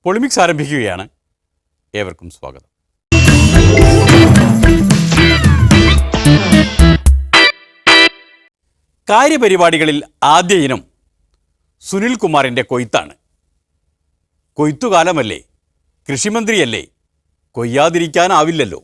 പൊളിമിക്സ് ആരംഭിക്കുകയാണ്. ഏവർക്കും സ്വാഗതം. കാര്യപരിപാടികളിൽ ആദ്യ ഇനം സുനിൽകുമാറിൻ്റെ കൊയ്ത്താണ്. കൊയ്ത്തുകാലമല്ലേ, കൃഷിമന്ത്രിയല്ലേ, കൊയ്യാതിരിക്കാനാവില്ലല്ലോ.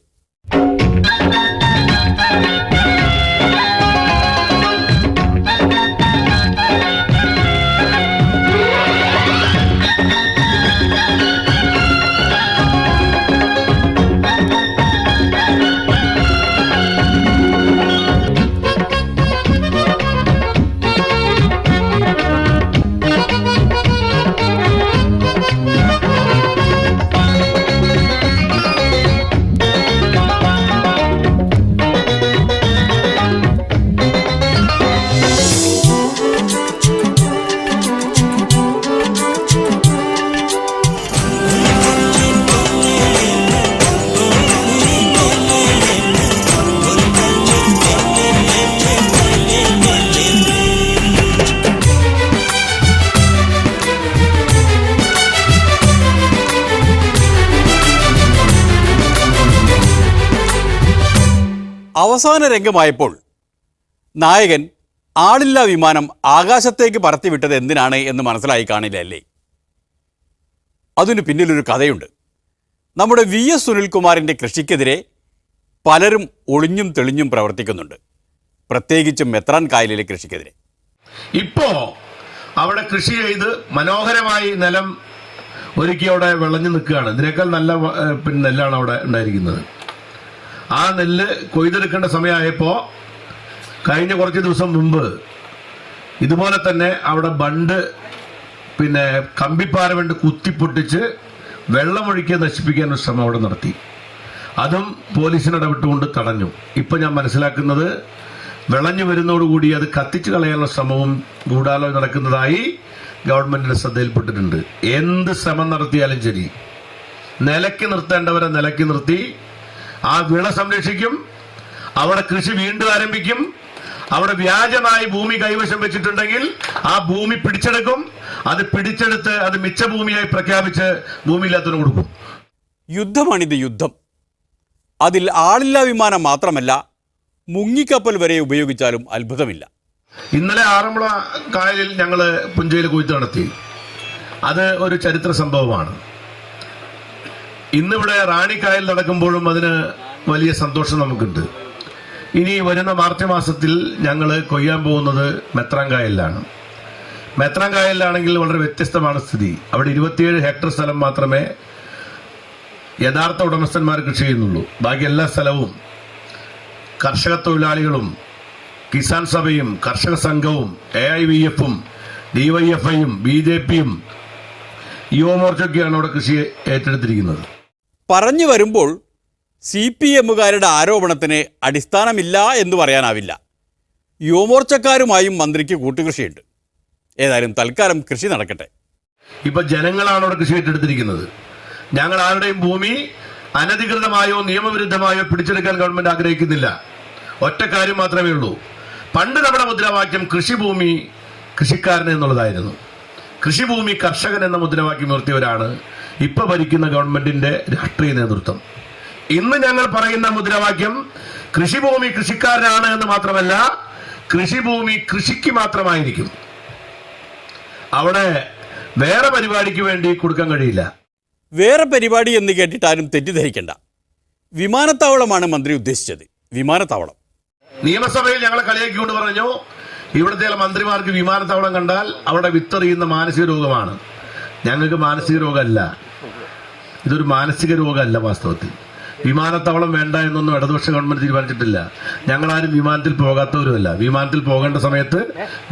അവസാന രംഗമായപ്പോൾ നായകൻ ആളില്ലാ വിമാനം ആകാശത്തേക്ക് പറത്തിവിട്ടത് എന്തിനാണ് എന്ന് മനസ്സിലായി കാണില്ല അല്ലേ? അതിനു പിന്നിലൊരു കഥയുണ്ട്. നമ്മുടെ VS സുനിൽകുമാറിൻ്റെ കൃഷിക്കെതിരെ പലരും ഒളിഞ്ഞും തെളിഞ്ഞും പ്രവർത്തിക്കുന്നുണ്ട്, പ്രത്യേകിച്ചും മെത്രാൻ കായലിലെ കൃഷിക്കെതിരെ. ഇപ്പോ അവിടെ കൃഷി ചെയ്ത് മനോഹരമായി നിലം ഒരുക്കി അവിടെ വിളഞ്ഞു നിൽക്കുകയാണ്. ഇതിനേക്കാൾ നല്ല നെല്ലാണ് അവിടെ ഉണ്ടായിരിക്കുന്നത്. ആ നെല്ല് കൊയ്തെടുക്കേണ്ട സമയമായപ്പോൾ കഴിഞ്ഞ കുറച്ച് ദിവസം മുമ്പ് ഇതുപോലെ തന്നെ അവിടെ ബണ്ട് കമ്പിപ്പാര കൊണ്ട് കുത്തിപ്പൊട്ടിച്ച് വെള്ളമൊഴിക്കുക നശിപ്പിക്കാനൊരു ശ്രമം അവിടെ നടത്തി. അതും പോലീസിന് ഇടപെട്ടുകൊണ്ട് തടഞ്ഞു. ഇപ്പം ഞാൻ മനസ്സിലാക്കുന്നത് വിളഞ്ഞു വരുന്നതോടുകൂടി അത് കത്തിച്ചു കളയാനുള്ള ശ്രമവും ഗൂഢാലോചന നടക്കുന്നതായി ഗവൺമെന്റിന്റെ ശ്രദ്ധയിൽപ്പെട്ടിട്ടുണ്ട്. എന്ത് ശ്രമം നടത്തിയാലും ശരി, നിലയ്ക്ക് നിർത്തേണ്ടവരെ നിലയ്ക്ക് നിർത്തി ആ വിള സംരക്ഷിക്കും. അവിടെ കൃഷി വീണ്ടും ആരംഭിക്കും. അവിടെ വ്യാജമായി ഭൂമി കൈവശം വെച്ചിട്ടുണ്ടെങ്കിൽ ആ ഭൂമി പിടിച്ചെടുക്കും. അത് പിടിച്ചെടുത്ത് അത് മിച്ച ഭൂമിയായി പ്രഖ്യാപിച്ച് ഭൂമിയില്ലാത്തതിന് കൊടുക്കും. യുദ്ധമാണിത്, യുദ്ധം. അതിൽ ആളില്ലാ വിമാനം മാത്രമല്ല, മുങ്ങിക്കപ്പൽ വരെ ഉപയോഗിച്ചാലും അത്ഭുതമില്ല. ഇന്നലെ ആറന്മുള കായലിൽ ഞങ്ങൾ പുഞ്ചയിൽ കൊയ്ത്ത് നടത്തി. അത് ഒരു ചരിത്ര സംഭവമാണ്. ഇന്നിവിടെ റാണിക്കായൽ നടക്കുമ്പോഴും അതിന് വലിയ സന്തോഷം നമുക്കുണ്ട്. ഇനി വരുന്ന മാർച്ച് മാസത്തിൽ ഞങ്ങൾ കൊയ്യാൻ പോകുന്നത് മെത്രാൻ കായലിലാണ്. മെത്രാൻ കായലിലാണെങ്കിൽ വളരെ വ്യത്യസ്തമാണ് സ്ഥിതി. അവിടെ 27 ഹെക്ടർ സ്ഥലം മാത്രമേ യഥാർത്ഥ ഉടമസ്ഥന്മാർ കൃഷി ചെയ്യുന്നുള്ളൂ. ബാക്കി എല്ലാ സ്ഥലവും കർഷക തൊഴിലാളികളും കിസാൻ സഭയും കർഷക സംഘവും AIVF-ഉം DYFI-യും BJP-യും യുവമോർച്ചയൊക്കെയാണ് അവിടെ കൃഷി ഏറ്റെടുത്തിരിക്കുന്നത്. പറഞ്ഞു വരുമ്പോൾ CPM-കാരുടെ ആരോപണത്തിന് അടിസ്ഥാനമില്ല എന്ന് പറയാനാവില്ല. യുവമോർച്ചക്കാരുമായും മന്ത്രിക്ക് കൂട്ടുകൃഷിയുണ്ട്. ഏതായാലും തൽക്കാലം കൃഷി നടക്കട്ടെ. ഇപ്പൊ ജനങ്ങളാണ് അവിടെ കൃഷി ഏറ്റെടുത്തിരിക്കുന്നത്. ഞങ്ങൾ ആരുടെയും ഭൂമി അനധികൃതമായോ നിയമവിരുദ്ധമായോ പിടിച്ചെടുക്കാൻ ഗവൺമെന്റ് ആഗ്രഹിക്കുന്നില്ല. ഒറ്റ കാര്യം മാത്രമേ ഉള്ളൂ. പണ്ട് നമ്മുടെ മുദ്രാവാക്യം കൃഷിഭൂമി കൃഷിക്കാരൻ എന്നുള്ളതായിരുന്നു. കൃഷിഭൂമി കർഷകൻ എന്ന മുദ്രാവാക്യം ഉയർത്തിയവരാണ് ഇപ്പൊ ഭരിക്കുന്ന ഗവൺമെന്റിന്റെ രാഷ്ട്രീയ നേതൃത്വം. ഇന്ന് ഞങ്ങൾ പറയുന്ന മുദ്രാവാക്യം കൃഷിഭൂമി കൃഷിക്കാരനാണ് എന്ന് മാത്രമല്ല, കൃഷിഭൂമി കൃഷിക്ക് മാത്രമായിരിക്കും. അവിടെ വേറെ പരിപാടിക്ക് വേണ്ടി കൊടുക്കാൻ കഴിയില്ല. വേറെ പരിപാടി എന്ന് കേട്ടിട്ടാരും തെറ്റിദ്ധരിക്കേണ്ട. വിമാനത്താവളമാണ് മന്ത്രി ഉദ്ദേശിച്ചത്. വിമാനത്താവളം. നിയമസഭയിൽ ഞങ്ങളെ കളിയാക്കിക്കൊണ്ട് പറഞ്ഞു, ഇവിടുത്തെ മന്ത്രിമാർക്ക് വിമാനത്താവളം കണ്ടാൽ അവിടെ വിത്തെറിയുന്ന മാനസിക രോഗമാണ്. ഞങ്ങൾക്ക് മാനസിക രോഗമല്ല, ഇതൊരു മാനസിക രോഗമല്ല. വാസ്തവത്തിൽ വിമാനത്താവളം വേണ്ട എന്നൊന്നും ഇടതുപക്ഷ ഗവൺമെന്റ് തീരുമാനിച്ചിട്ടില്ല. ഞങ്ങളാരും വിമാനത്തിൽ പോകാത്തവരുമല്ല. വിമാനത്തിൽ പോകേണ്ട സമയത്ത്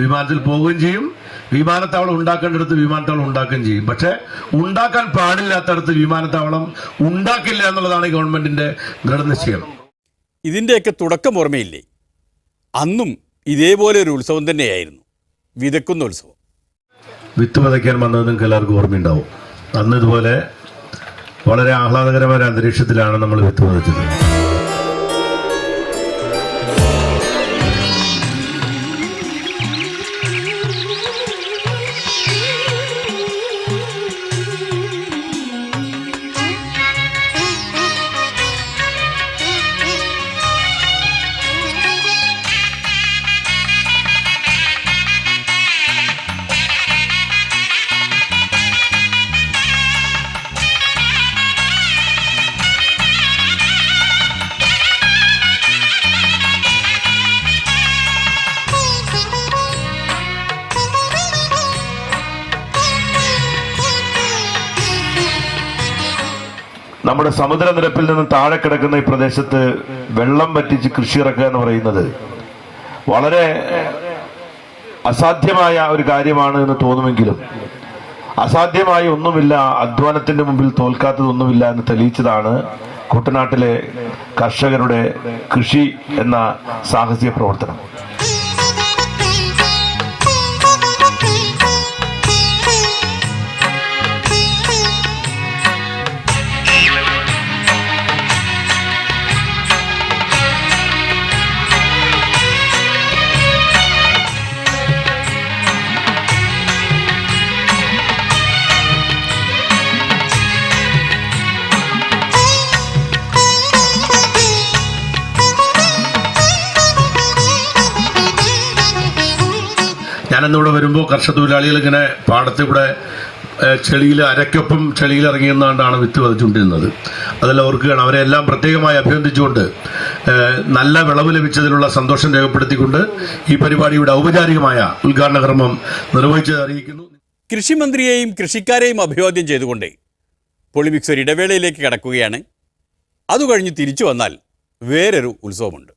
വിമാനത്തിൽ പോവുകയും ചെയ്യും. വിമാനത്താവളം ഉണ്ടാക്കേണ്ടടുത്ത് വിമാനത്താവളം ഉണ്ടാക്കുകയും ചെയ്യും. പക്ഷെ ഉണ്ടാക്കാൻ പാടില്ലാത്തടത്ത് വിമാനത്താവളം ഉണ്ടാക്കില്ല എന്നുള്ളതാണ് ഗവൺമെന്റിന്റെ ദൃഢനിശ്ചയം. ഇതിൻ്റെയൊക്കെ തുടക്കം ഓർമ്മയില്ലേ? അന്നും ഇതേപോലെ ഒരു ഉത്സവം തന്നെയായിരുന്നു, വിതക്കുന്ന ഉത്സവം. വിത്ത് വിതയ്ക്കാൻ വന്നത് നിങ്ങൾക്ക് എല്ലാവർക്കും ഓർമ്മയുണ്ടാവും. അന്ന് ഇതുപോലെ വളരെ ആഹ്ലാദകരമായ അന്തരീക്ഷത്തിലാണ് നമ്മൾ വിത്ത് വിതച്ചത്. നമ്മുടെ സമുദ്രനിരപ്പിൽ നിന്ന് താഴെ കിടക്കുന്ന ഈ പ്രദേശത്ത് വെള്ളം വറ്റിച്ച് കൃഷി ഇറക്കുക എന്ന് പറയുന്നത് വളരെ അസാധ്യമായ ഒരു കാര്യമാണ് എന്ന് തോന്നുമെങ്കിലും അസാധ്യമായി ഒന്നുമില്ല, അധ്വാനത്തിന്റെ മുമ്പിൽ തോൽക്കാത്തതൊന്നുമില്ല എന്ന് തെളിയിച്ചതാണ് കുട്ടനാട്ടിലെ കർഷകരുടെ കൃഷി എന്ന സാഹസിക പ്രവർത്തനം. ഞാനിന്നിവിടെ വരുമ്പോൾ കർഷക തൊഴിലാളികൾ ഇങ്ങനെ പാടത്ത് ഇവിടെ ചെളിയിൽ അരക്കൊപ്പം ചെളിയിൽ ഇറങ്ങിയെന്നാണ്ടാണ് വിത്ത് വിതച്ചുകൊണ്ടിരുന്നത്. അതെല്ലാം ഓർക്കുകയാണ്. അവരെ എല്ലാം പ്രത്യേകമായി അഭിനന്ദിച്ചുകൊണ്ട് നല്ല വിളവ് ലഭിച്ചതിലുള്ള സന്തോഷം രേഖപ്പെടുത്തിക്കൊണ്ട് ഈ പരിപാടിയുടെ ഔപചാരികമായ ഉദ്ഘാടന കർമ്മം നിർവഹിച്ചത് അറിയിക്കുന്നു. കൃഷിമന്ത്രിയെയും കൃഷിക്കാരെയും അഭിവാദ്യം ചെയ്തുകൊണ്ട് പൊളിമിക്സ് ഒരു ഇടവേളയിലേക്ക് കടക്കുകയാണ്. അതുകഴിഞ്ഞ് തിരിച്ചു വന്നാൽ വേറൊരു ഉത്സവമുണ്ട്.